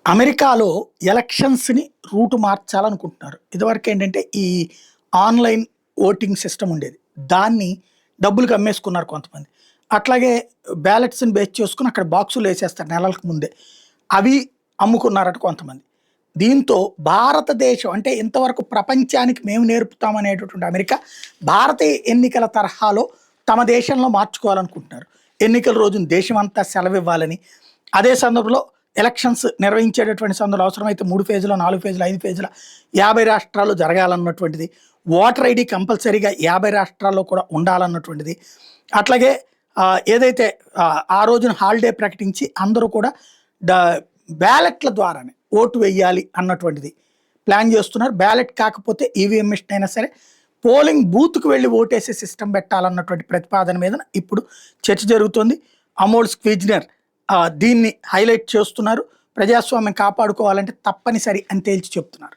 అమెరికాలో ఎలక్షన్స్‌ని రూట్ మార్చాలనుకుంటున్నారు. ఇదివరకు ఏంటంటే ఈ ఆన్‌లైన్ ఓటింగ్ సిస్టమ్ ఉండేది. దాన్ని డబ్బులకి అమ్మేసుకున్నారు కొంతమంది. అట్లాగే బ్యాలెట్స్‌ని బేస్ చేసుకొని అక్కడ బాక్సులేసేస్తారు నెలలకు ముందే. అవి అమ్ముకున్నారట కొంతమంది. దీంతో భారతదేశం అంటే ఇంతవరకు ప్రపంచానికి మేము నేర్పుతామనేటటువంటి అమెరికా, భారతీయ ఎన్నికల తరహాలో తమ దేశంలో మార్చుకోవాలనుకుంటున్నారు. ఎన్నికల రోజున దేశమంతా సెలవివ్వాలని, అదే సందర్భంలో ఎలక్షన్స్ నిర్వహించేటటువంటి సందర్భంలో అవసరమైతే 3 ఫేజ్‌లో, 4 ఫేజ్‌లో, 5 ఫేజ్‌ల 50 రాష్ట్రాల్లో జరగాలన్నటువంటిది. ఓటర్ ఐడీ కంపల్సరీగా 50 రాష్ట్రాల్లో కూడా ఉండాలన్నటువంటిది. అట్లాగే ఏదైతే ఆ రోజున హాలిడే ప్రకటించి అందరూ కూడా డ బ్యాలెట్ల ద్వారానే ఓటు వెయ్యాలి అన్నటువంటిది ప్లాన్ చేస్తున్నారు. బ్యాలెట్ కాకపోతే ఈవీఎం మిషన్ అయినా సరే పోలింగ్ బూత్‌కి వెళ్లి ఓటేసే సిస్టమ్ పెట్టాలన్నటువంటి ప్రతిపాదన మీద ఇప్పుడు చర్చ జరుగుతోంది. అమోల్ స్క్విజ్నర్ దీన్ని హైలైట్ చేస్తున్నారు. ప్రజాస్వామ్యం కాపాడుకోవాలంటే తప్పనిసరి అని తేల్చి చెప్తున్నారు.